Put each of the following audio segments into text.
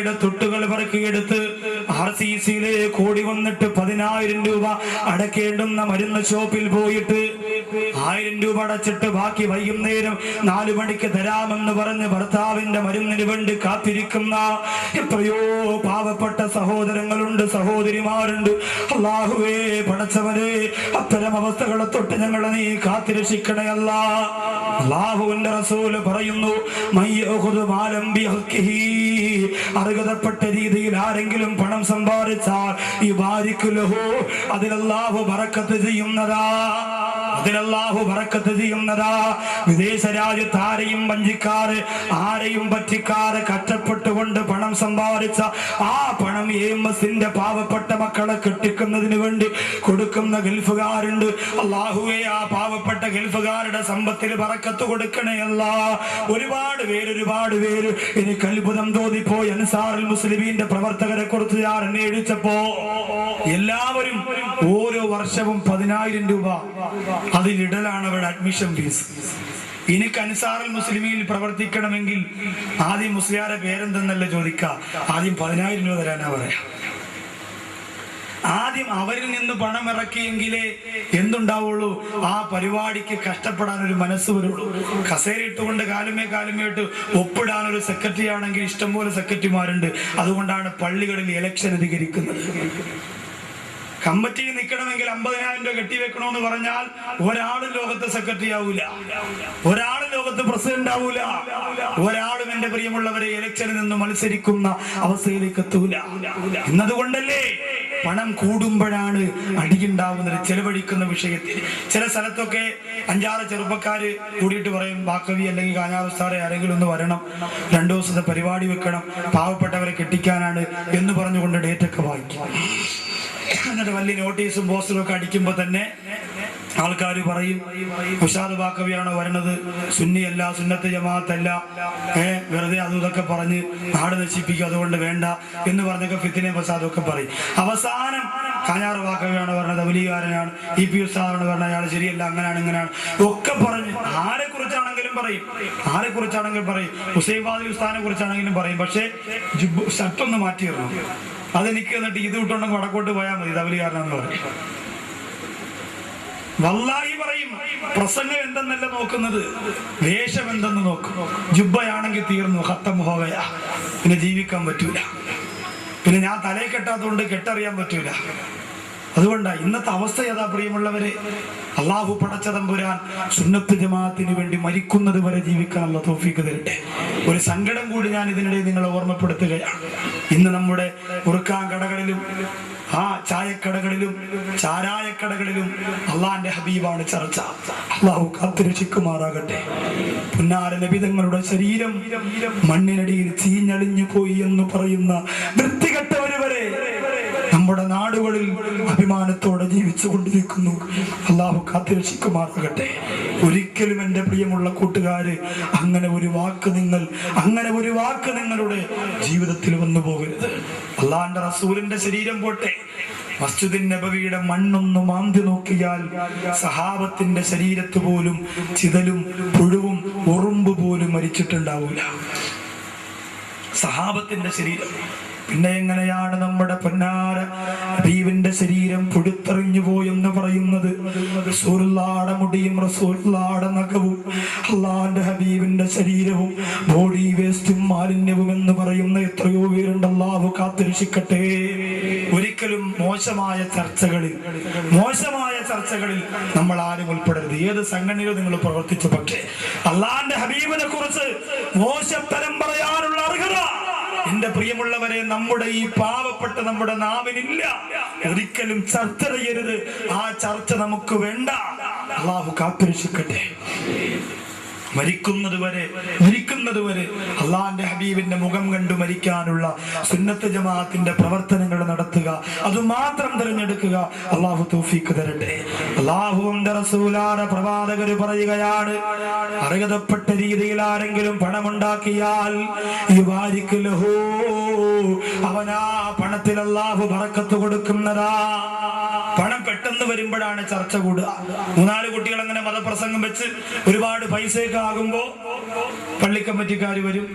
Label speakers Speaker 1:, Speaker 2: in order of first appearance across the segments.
Speaker 1: രൂപയുടെ തുട്ടുകൾ പറക്കിയെടുത്ത് RCCയിലേക്ക് ഓടി വന്നിട്ട് 10,000 രൂപ അടക്കേണ്ടുന്ന മരുന്ന് ഷോപ്പിൽ പോയിട്ട് 1000 രൂപ അടച്ചിട്ട് ബാക്കി വൈകുന്നേരം 4 മണിക്ക് തരാമെന്ന് പറഞ്ഞ് ഭർത്താവിന്റെ മരുന്നിന് വേണ്ടി കാത്തിരിക്കുന്ന എത്രയോ പാവപ്പെട്ട സഹോദരങ്ങളുണ്ട്, സഹോദരിമാരുണ്ട്. അല്ലാഹുവേ പടച്ചവനെ, അത്തരം അവസ്ഥകളെ തൊട്ട് ഞങ്ങളെ നീ കാത്തിരക്ഷിക്കണേ അല്ലാ. അല്ലാഹുവിന്റെ റസൂൽ പറയുന്നു, അർഹതപ്പെട്ട രീതിയിൽ ആരെങ്കിലും പണം സമ്പാദിച്ചാൽ ഈ ബാരിക്കുലഹു, അതിലല്ലാഹു ബറക്കത്ത് ചെയ്യുന്നതാ, അതിലല്ലാഹു ബറക്കത്ത് ചെയ്യുന്നതാ. വിദേശ രാജ്യത്ത് ആരെയും വഞ്ചിക്കാറ്, ആരെയും പറ്റിക്കാറ് കഷ്ടപ്പെട്ടുകൊണ്ട് പണം സമ്പാദിച്ച ആ പണം എംഎസിന്റെ പാവപ്പെട്ട മക്കളെ കെട്ടിക്കുന്നതിന് വേണ്ടി കൊടുക്കുന്ന ഗൾഫുകാരുണ്ട്. അല്ലാഹുവേ, ആ പാവപ്പെട്ട ഗൾഫുകാരുടെ സമ്പത്തിൽ ബറക്കത്ത് കൊടുക്കണേ അല്ലാ. ഒരുപാട് പേര് എനിക്ക് അത്ഭുതം തോന്നിപ്പോയി. അൻസാറുൽ മുസ്ലിമീന്റെ പ്രവർത്തകരെ കുറിച്ച് ഞാൻ അന്വേഷിച്ചപ്പോ എല്ലാവരും ഓരോ വർഷവും 10,000 രൂപ അതിലിടലാണ് അവരുടെ അഡ്മിഷൻ ഫീസ്. എനിക്ക് അൻസാറുൽ മുസ്ലിമീൻ പ്രവർത്തിക്കണമെങ്കിൽ ആദ്യം മുസ്ലിയാരെ പേരെന്തെന്നല്ല ചോദിക്കുക, ആദ്യം 10,000 രൂപ തരാനാ പറയാ. ആദ്യം അവരിൽ നിന്ന് പണം ഇറക്കിയെങ്കിലേ എന്തുണ്ടാവുള്ളൂ, ആ പരിപാടിക്ക് കഷ്ടപ്പെടാൻ ഒരു മനസ്സ് വരുള്ളൂ. കസേര ഇട്ടുകൊണ്ട് കാലുമേട്ട് ഒപ്പിടാൻ ഒരു സെക്രട്ടറി ആണെങ്കിൽ ഇഷ്ടംപോലെ സെക്രട്ടറിമാരുണ്ട്. അതുകൊണ്ടാണ് പള്ളികളിൽ ഇലക്ഷൻ അധികരിക്കുന്നത്. കമ്മിറ്റിയിൽ നിൽക്കണമെങ്കിൽ 50,000 രൂപ കെട്ടിവെക്കണമെന്ന് പറഞ്ഞാൽ ഒരാളും ലോകത്ത് സെക്രട്ടറി ആവൂല, ഒരാളും ലോകത്ത് പ്രസിഡന്റ് ആവൂല, ഒരാളും എന്റെ പ്രിയമുള്ളവരെ ഇലക്ഷനിൽ നിന്ന് മത്സരിക്കുന്ന അവസ്ഥയിലേക്ക് എത്തൂല. എന്നതുകൊണ്ടല്ലേ പണം കൂടുമ്പോഴാണ് അടിയുണ്ടാവുന്നത് ചെലവഴിക്കുന്ന വിഷയത്തിൽ. ചില സ്ഥലത്തൊക്കെ 5-6 ചെറുപ്പക്കാര് കൂടിയിട്ട് പറയും, ബാക്കവി അല്ലെങ്കിൽ കാഞ്ഞാറുസ്താറെ ആരെങ്കിലും ഒന്ന് വരണം, 2 ദിവസത്തെ പരിപാടി വെക്കണം, പാവപ്പെട്ടവരെ കെട്ടിക്കാനാണ് എന്ന് പറഞ്ഞുകൊണ്ട് ഡേറ്റൊക്കെ വായിക്കും. എന്നിട്ട് വലിയ നോട്ടീസും പോസ്റ്ററും ഒക്കെ അടിക്കുമ്പോ തന്നെ ആൾക്കാർ പറയും, ഉഷാദ് ബാക്കവിയാണോ വരണത്, സുന്നിയല്ല, സുന്നത്ത് ജമാഅത്തല്ല, വെറുതെ അതും ഇതൊക്കെ പറഞ്ഞ് നാട് നശിപ്പിക്കും, അതുകൊണ്ട് വേണ്ട എന്ന് പറഞ്ഞൊക്കെ ഫിത്തിനെ ഫസാദൊക്കെ പറയും. അവസാനം കാഞ്ഞാറ് ബാക്കവിയാണോ പറഞ്ഞത്, വലിയകാരനാണ്, EP ഉസ്താദാണ് പറഞ്ഞത്, അയാൾ ശരിയല്ല, അങ്ങനെയാണ് ഇങ്ങനെയാണ് ഒക്കെ പറഞ്ഞ് ആരെ കുറിച്ചാണെങ്കിലും പറയും, ഹുസൈൻ ഫാദിൽ ഉസ്താദിനെ കുറിച്ചാണെങ്കിലും പറയും. പക്ഷെ ഷർട്ടൊന്ന് മാറ്റിയിടണം, അതെനിക്ക് എന്നിട്ട് ഇത് വിട്ടുണ്ടെങ്കിൽ വടക്കോട്ട് പോയാൽ മതി, തവലികാരനാന്ന് പറയും. വല്ലാഹി പറയും, പ്രസംഗം എന്തെന്നല്ല നോക്കുന്നത്, വേഷം എന്തെന്ന് നോക്കും. ജുബ്ബയാണെങ്കിൽ തീർന്നു, ഖത്തം ഹോവയ, പിന്നെ ജീവിക്കാൻ പറ്റൂല, പിന്നെ ഞാൻ തലയെ കെട്ടാത്തതുകൊണ്ട് കെട്ടറിയാൻ പറ്റൂല. അതുകൊണ്ടാണ് ഇന്നത്തെ അവസ്ഥ ഏതാ പ്രിയമുള്ളവരെ. അള്ളാഹു പടച്ച തമ്പുരാൻ സുന്നത്ത് ജമാഅത്തിന് വേണ്ടി മരിക്കുന്നത് വരെ ജീവിക്കാനുള്ള തൗഫീഖ് തരട്ടെ. ഒരു സങ്കടം കൂടി ഞാൻ ഇതിനിടെ നിങ്ങളെ ഓർമ്മപ്പെടുത്തുകയാണ്. ഇന്ന് നമ്മുടെ ഉറുക്കാൻ കടകളിലും ചായക്കടകളിലും ചാരായക്കടകളിലും അള്ളാന്റെ ഹബീബാണ് ചർച്ച. അള്ളാഹു കാത്തുരക്ഷിക്കുമാറാകട്ടെ. പുന്നാര നബി തങ്ങളുടെ ശരീരം മണ്ണിനടിയിൽ ചീഞ്ഞളിഞ്ഞു പോയി എന്ന് പറയുന്ന വൃത്തികെട്ടവര് വരെ നമ്മുടെ നാടുകളിൽ അഭിമാനത്തോടെ ജീവിച്ചു കൊണ്ടിരിക്കുന്നു. അള്ളാഹു കാത്തുരക്ഷിക്കുമാറാകട്ടെ. ഒരിക്കലും എൻ്റെ പ്രിയമുള്ള കൂട്ടുകാര് അങ്ങനെ ഒരു വാക്ക് നിങ്ങളുടെ ജീവിതത്തിൽ വന്നു പോകരുത്. അള്ളാന്റെ റസൂലിന്റെ ശരീരം പോട്ടെ, മസ്ജിദുൻ നബവിയുടെ മണ്ണൊന്ന് മാന്തി നോക്കിയാൽ സഹാബത്തിന്റെ ശരീരത്ത് പോലും ചിതലും പുഴുവും ഉറുമ്പ് പോലും മരിച്ചിട്ടുണ്ടാവൂല, സഹാബത്തിന്റെ ശരീരം. പിന്നെ എങ്ങനെയാണ് നമ്മുടെ പൊന്നാര ഹബീബിന്റെ ശരീരം പുഴുത്തെറിഞ്ഞു പോയെന്ന് പറയുന്നത്? റസൂലുള്ളാഹിയുടെ മുടിയും റസൂലുള്ളാഹിയുടെ നഖവും അള്ളാന്റെ ഹബീബിന്റെ ശരീരവും ബോഡി വേസ്റ്റും മാലിന്യവും എന്ന് പറയുന്ന എത്രയോ പേരുണ്ട്. അള്ളാഹു കാത്തുരക്ഷിക്കട്ടെ. ഒരിക്കലും മോശമായ ചർച്ചകളിൽ നമ്മൾ ആരും ഉൾപ്പെടരുത്. ഏത് സംഘടനയിലും നിങ്ങൾ പ്രവർത്തിച്ചു, പക്ഷേ അള്ളാന്റെ ഹബീബിനെ കുറിച്ച് മോശത്തരം പറയാനുള്ള അർഹത എന്റെ പ്രിയമുള്ളവരെ നമ്മുടെ ഈ പാവപ്പെട്ട നമ്മുടെ നാവിനില്ല. ഒരിക്കലും ചർച്ച ചെയ്യരുത്, ആ ചർച്ച നമുക്ക് വേണ്ട. അള്ളാഹു കാത്തുരക്ഷിക്കട്ടെ. മരിക്കുന്നത് വരെ അള്ളാന്റെ ഹബീബിന്റെ മുഖം കണ്ടു മരിക്കാനുള്ള സുന്നത്ത് ജമാഅത്തിന്റെ പ്രവർത്തനങ്ങൾ നടത്തുക, അതുമാത്രം തിരഞ്ഞെടുക്കുക. അള്ളാഹു തൗഫീഖ് തരട്ടെ. അള്ളാഹുവിന്റെ റസൂലായ പ്രവാചകര് പറയുകയാണ്, അർഹതപ്പെട്ട രീതിയിൽ ആരെങ്കിലും പണമുണ്ടാക്കിയാൽ അവനാ പണത്തിൽ അള്ളാഹു ബറക്കത്ത് കൊടുക്കുന്നതാ. പണം പെട്ടെന്ന് വരുമ്പോഴാണ് ചർച്ച കൂടുക. 3-4 കുട്ടികൾ അങ്ങനെ മതപ്രസംഗം വെച്ച് ഒരുപാട് പൈസയൊക്കെ ആകുമ്പോ പള്ളിക്കമ്മിറ്റിക്കാർ വരും,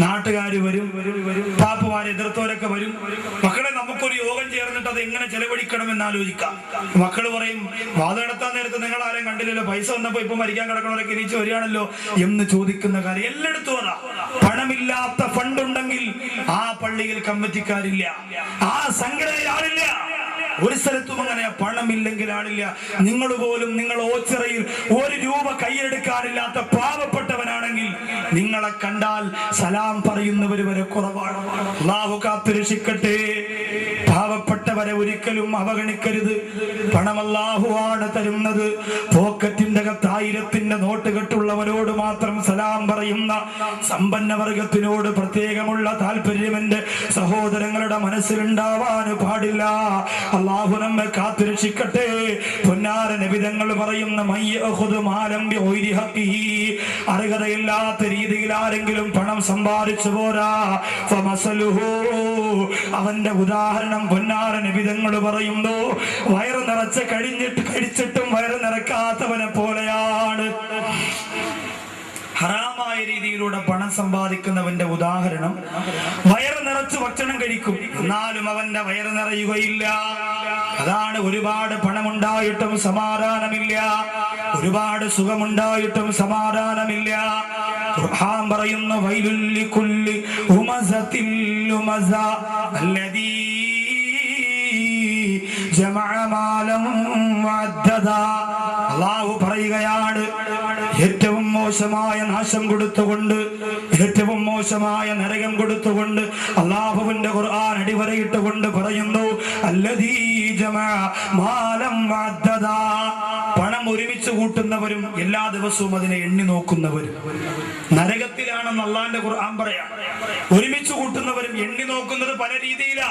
Speaker 1: നാട്ടുകാർ വരും, പാപ്പമാരെ എതിർത്തവരൊക്കെ വരും. മക്കളെ നമുക്കൊരു യോഗം ചേർന്നിട്ട് അത് എങ്ങനെ ചെലവഴിക്കണം എന്ന് ആലോചിക്കാം. മക്കള് പറയും, വാദം നടത്താൻ നേരത്ത് നിങ്ങൾ ആരെയും കണ്ടില്ലല്ലോ, പൈസ വന്നപ്പോ ഇപ്പൊ മരിക്കാൻ കിടക്കണവരൊക്കെ എണീച്ച് വരികയാണല്ലോ എന്ന് ചോദിക്കുന്ന കാര്യം എല്ലായിടത്തും അതാ. പണമില്ലാത്ത ഫണ്ടുണ്ടെങ്കിൽ ആ പള്ളിയിൽ കമ്മിറ്റിക്കാരില്ല, ആ സംഘടനയിൽ ആളില്ല. ഒരു സ്ഥലത്തും അങ്ങനെ പണമില്ലെങ്കിൽ ആളില്ല. നിങ്ങൾ പോലും നിങ്ങൾ ഓച്ചിറയിൽ 1 രൂപ കൈയെടുക്കാനില്ലാത്ത പാവപ്പെട്ടവനാണെങ്കിൽ നിങ്ങളെ കണ്ടാൽ സലാം പറയുന്നവർ വരെ കുറവാണ്. അല്ലാഹു കാത്തുരക്ഷിക്കട്ടെ. പാവപ്പെട്ടവരെ ഒരിക്കലും അവഗണിക്കരുത്. പണം അല്ലാഹുവാണ് തരുന്നത്. പോക്കറ്റിന്റെ അകത്ത് 1000ന്റെ നോട്ട് കെട്ടുള്ളവരോട് മാത്രം സലാം പറയുന്ന സമ്പന്ന വർഗത്തിനോട് പ്രത്യേകമുള്ള താല്പര്യം എന്റെ സഹോദരങ്ങളുടെ മനസ്സിലുണ്ടാവാൻ പാടില്ല. അല്ലാഹു നമ്മെ കാത്തുരക്ഷിക്കട്ടെ. പൊന്നാര നബി തങ്ങൾ പറയുന്ന അർഹതയില്ലാത്ത രീതിയിൽ ആരെങ്കിലും പണം സമ്പാദിച്ചു പോരാ, അവന്റെ ഉദാഹരണം പൊന്നാര നബി തങ്ങൾ പറയുന്നു, വയറ് നിറച്ച് കഴിച്ചിട്ടും വയറ് നിറക്കാത്തവനെ പോലെയാണ്. ഹറാമായ രീതിയിലൂടെ പണം സമ്പാദിക്കുന്നവന്റെ ഉദാഹരണം, വയറ് നിറച്ച് ഭക്ഷണം കഴിക്കും, എന്നാലും അവന്റെ വയറ് നിറയുകയില്ല. അതാണ് ഒരുപാട് പണമുണ്ടായിട്ടും സമാധാനമില്ല, ഒരുപാട് സുഖമുണ്ടായിട്ടും സമാധാനമില്ല. ഖുർആൻ പറയുന്നു, വൈലുൽ ലികുല്ലി ഹുമസത്തിൽ ലുമസ അല്ലദീ ജമഅ മാലൻ വഅദ്ദദ. അല്ലാഹു പറയുകയാണ്, ഏറ്റവും മോശമായ നാശം കൊടുത്തുകൊണ്ട്, ഏറ്റവും മോശമായ നരകം കൊടുത്തുകൊണ്ട് അല്ലാഹുവിന്റെ ഖുർആൻ അടിവരയിട്ടുകൊണ്ട് പറയുന്നു, അല്ലദീ ജമഅ മാലൻ വഅദ്ദദ. പണം ഒരുമിച്ച് കൂട്ടുന്നവരും എല്ലാ ദിവസവും അതിനെ എണ്ണി നോക്കുന്നവരും നരകത്തിലാണെന്ന് അല്ലാഹുവിന്റെ ഖുർആൻ പറയാം. ഒരുമിച്ച് കൂട്ടുന്നവരും എണ്ണി നോക്കുന്നത് പല രീതിയിലാ.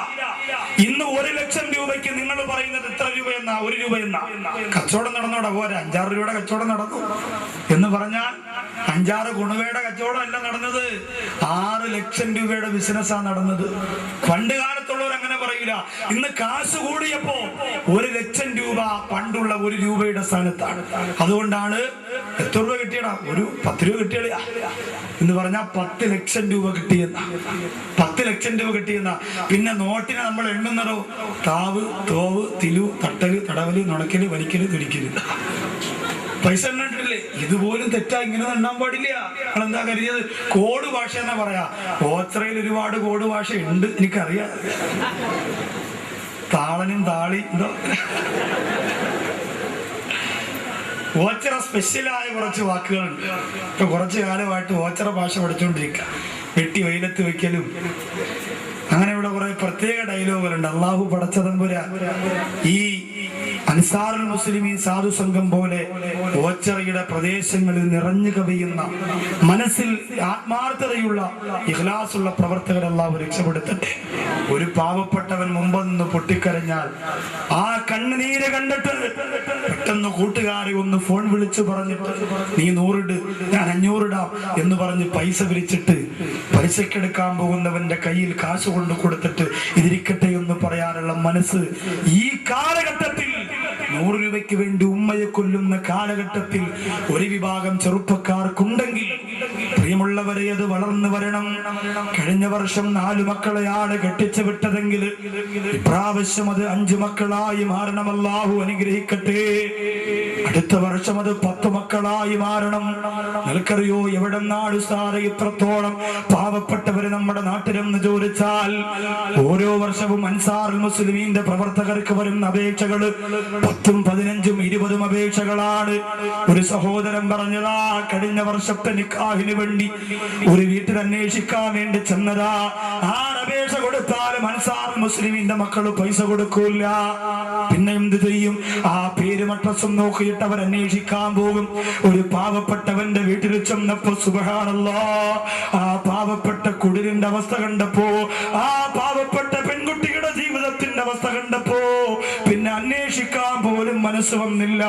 Speaker 1: ഇന്ന് 1 ലക്ഷം രൂപയ്ക്ക് നിങ്ങൾ പറയുന്നത് എത്ര രൂപയെന്നാ? 1 രൂപയെന്നാ. കച്ചവടം നടന്നോടാ, പോരാ 5-6 രൂപയുടെ കച്ചവടം നടന്നു എന്ന് പറഞ്ഞാൽ 5-6 ഗുണവയുടെ കച്ചവടം അല്ല നടന്നത്, 6 ലക്ഷം രൂപയുടെ ബിസിനസ്സാ നടന്നത്. പണ്ട് കാലത്തുള്ളവർ അങ്ങനെ പറയൂല. ഇന്ന് കാശ് കൂടിയപ്പോ 1 ലക്ഷം രൂപ പണ്ടുള്ള 1 രൂപയുടെ സ്ഥാനത്താണ്. അതുകൊണ്ടാണ് എത്ര രൂപ കിട്ടിയടാ? 10 രൂപ കിട്ടിയടാ എന്ന് പറഞ്ഞാൽ 10 ലക്ഷം രൂപ കിട്ടിയെന്ന, 10 ലക്ഷം രൂപ കിട്ടിയെന്ന. പിന്നെ നോട്ടിനെ നമ്മൾ എണ്ണുന്നതോ താവ്, തോവ്, തിലു, തട്ടല്, തടവല്, നുണക്കല്, വലിക്കല്, തുടിക്കല്. പൈസ എണ്ണിട്ടില്ലേ? ഇതുപോലും തെറ്റാ, ഇങ്ങനെ എണ്ണാൻ പാടില്ല. നിങ്ങളെന്താ കരുതിയത്? കോഡ് ഭാഷ എന്നാ പറയാ. ഓച്ചിറയിൽ ഒരുപാട് കോഡ് ഭാഷ ഉണ്ട്, എനിക്കറിയാം. താളനും താളി എന്തോ ഓച്ചിറ സ്പെഷ്യലായ കുറച്ച് വാക്കുകളുണ്ട്. ഇപ്പൊ കുറച്ചു കാലമായിട്ട് ഓച്ചിറ ഭാഷ പഠിച്ചുകൊണ്ടിരിക്കുക. വെട്ടി വെയിലത്ത് വെക്കലും അങ്ങനെയുള്ള കുറെ പ്രത്യേക ഡയലോഗുകളുണ്ട്. അള്ളാഹു പടച്ചതമ്പുരാൻ ഈ അൻസാറുൽ മുസ്ലിമീൻ സാധു സംഘം പോലെ ഓച്ചിറയുടെ പ്രദേശങ്ങളിൽ നിറഞ്ഞു കവിയുന്ന മനസ്സിൽ ആത്മാർത്ഥതയുള്ള ഇഖ്ലാസുള്ള പ്രവർത്തകരെ അല്ലാഹു രക്ഷപ്പെടുത്തട്ടെ. ഒരു പാവപ്പെട്ടവൻ മുമ്പ് നിന്ന് പൊട്ടിക്കരഞ്ഞാൽ ആ കണ്ണുനീര് കണ്ടിട്ട് പെട്ടെന്ന് കൂട്ടുകാരെ ഒന്ന് ഫോൺ വിളിച്ചു പറഞ്ഞിട്ട്, നീ 100 ഇട്, ഞാൻ 500 ഇടാം എന്ന് പറഞ്ഞ് പൈസ പിരിച്ചിട്ട് പലിശക്കെടുക്കാൻ പോകുന്നവന്റെ കയ്യിൽ കാശ് കൊണ്ട് കൊടുത്തിട്ട് ഇതിരിക്കട്ടെ എന്ന് പറയാനുള്ള മനസ്സ് ഈ കാലഘട്ടത്തിൽ 100 രൂപയ്ക്ക് വേണ്ടി ഉമ്മയെ കൊല്ലുന്ന കാലഘട്ടത്തിൽ ഒരു വിഭാഗം ചെറുപ്പക്കാർക്കുണ്ടെങ്കിൽ പ്രിയമുള്ളവരെ, അത് വളർന്നു വരണം. കഴിഞ്ഞ വർഷം 4 മക്കളെയാണ് കെട്ടിച്ചു വിട്ടതെങ്കിൽ ഇപ്രാവശ്യം അത് 5 മക്കളായി മാറണം. അല്ലാഹു അനുഗ്രഹിക്കട്ടെ. അടുത്ത വർഷം അത് 10 മക്കളായി മാറണം. നിനക്കറിയോ എവിടെന്നാണ് ഉസ്താദേ ഇത്രത്തോളം പാവപ്പെട്ടവര് നമ്മുടെ നാട്ടിലെന്ന് ചോദിച്ചാൽ, ഓരോ വർഷവും അൻസാറുൽ മുസ്ലിമീന്റെ പ്രവർത്തകർക്ക് വരുന്ന അപേക്ഷകൾ 10, 15, 20 അപേക്ഷകളാണ്. ഒരു സഹോദരൻ പറഞ്ഞതാ, കഴിഞ്ഞ വർഷത്തെ നിക്കാഹിന് വേണ്ടി ഒരു വീട്ടിൽ അന്വേഷിക്കാൻ വേണ്ടി ചെന്നതാ. 6 അപേക്ഷ കൊടുത്താലും അൻസാറുൽ മുസ്ലിമീന്റെ മക്കള് പൈസ കൊടുക്കൂല. പിന്നെ എന്ത് ചെയ്യും? ആ പേരും അഡ്രസ്സും നോക്കിയിട്ട് അവർ അന്വേഷിക്കാൻ പോകും. ഒരു പാവപ്പെട്ടവന്റെ വീട്ടിൽ ചെന്നപ്പോ സുബ്ഹാനല്ലാഹ്, ആ പാവപ്പെട്ട കുടിലിന്റെ അവസ്ഥ കണ്ടപ്പോ, ആ പാവപ്പെട്ട പെൺകുട്ടിയുടെ ജീവിതത്തിന്റെ അവസ്ഥ കണ്ടപ്പോ പിന്നെ അന്വേഷിക്കാൻ പോലും മനസ്സ് വന്നില്ല.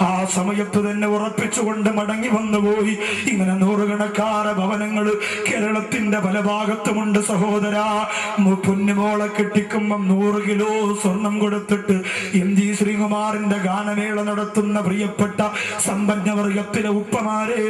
Speaker 1: ആ സമയത്ത് തന്നെ ഉറപ്പിച്ചുകൊണ്ട് മടങ്ങി വന്നുപോയി. ഇങ്ങനെ നൂറുകണക്കാറ് ഭവനങ്ങൾ കേരളത്തിന്റെ പല ഭാഗത്തുമുണ്ട് സഹോദര. പൊന്നുമോളെ കെട്ടിക്കുമ്പം 100 കിലോ സ്വർണം കൊടുത്തിട്ട് MG ശ്രീകുമാറിന്റെ ഗാനമേള നടത്തുന്ന പ്രിയപ്പെട്ട സമ്പന്നവർഗത്തിലെ ഉപ്പമാരെ,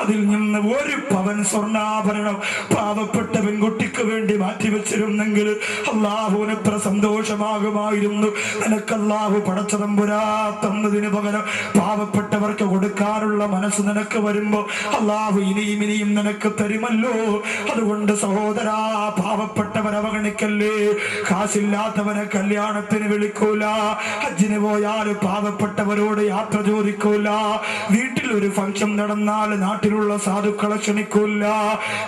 Speaker 1: അതിൽ നിന്ന് 1 പവൻ സ്വർണ്ണാഭരണം പാവപ്പെട്ട പെൺകുട്ടിക്ക് വേണ്ടി മാറ്റിവെച്ചിരുന്നെങ്കിൽ അള്ളാഹുവിന് എത്ര സന്തോഷമാകുമായിരുന്നു. നിനക്ക് അള്ളാഹു പടച്ച തമ്പുരാ തന്നതിന് പകരം പാവപ്പെട്ടവർക്ക് കൊടുക്കാനുള്ള മനസ്സ് നിനക്ക് വരുമ്പോ അള്ളാഹു ഇനിയും ഇനിയും നിനക്ക് തരുമല്ലോ. അതുകൊണ്ട് സഹോദരാ, പാവപ്പെട്ടവരെ അവഗണിക്കല്ലേ. കാശില്ലാത്തവനെ കല്യാണത്തിന് വിളിക്കൂല, ഹജ്ജിന് പോയാൽ പാവപ്പെട്ടവരോട് യാത്ര ചോദിക്കൂല, വീട്ടിൽ ഒരു ഫംഗ്ഷൻ നടന്നാൽ നാട്ടിലുള്ള സാധുക്കളെ ക്ഷണിക്കൂല,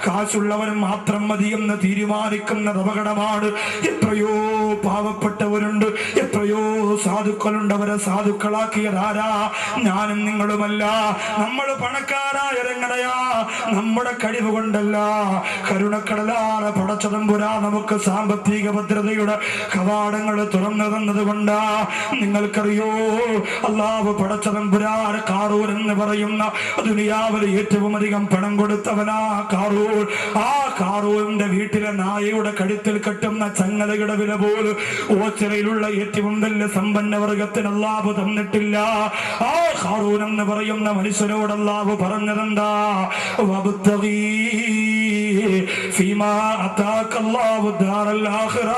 Speaker 1: കാശുള്ളവനും മാത്രം മതിയെന്ന് തീരുമാനിക്കുന്നത് അപകടമാണ്. എത്രയോ പാവപ്പെട്ടവരുണ്ട്, എത്രയോ സാധുക്കളുണ്ട്. അവരെ സാധുക്കളാക്കിയതാരാ? ഞാനും നിങ്ങളുമല്ല. നമ്മൾ പണക്കാരായതെങ്ങനെയാ? നമ്മുടെ കഴിവ് കൊണ്ടല്ല. കരുണക്കടലാറ് പടച്ച തമ്പുരാ നമുക്ക് സാമ്പത്തിക ഭദ്രതയുടെ കവാടങ്ങൾ തുറന്നു തന്നത് കൊണ്ടാ. നിങ്ങൾക്കറിയോ, അല്ലാഹു പടച്ച തമ്പുരാൻ ഖാറൂൻ എന്ന് പറയുന്ന ദുനിയാവിൽ ഏറ്റവും അധികം പണം കൊടുത്തവനാ ഖാറൂൻ. ആ ഖാറൂന്റെ വീട്ടിലെ നായയുടെ കഴുത്തിൽ കെട്ടുന്ന ചങ്ങലയുടെ വില പോലും ഓച്ചിറയിലുള്ള ഏറ്റവും വലിയ സമ്പന്ന വർഗത്തിന് അല്ലാഹു തന്നിട്ടില്ല. ആ ഖാറൂൻ എന്ന് പറയുന്ന മനുഷ്യനോട് അല്ലാഹു പറഞ്ഞതെന്താ? വബ്തഗീ ഫീമാ അതാക അല്ലാഹു ദാറൽ ആഖിറ.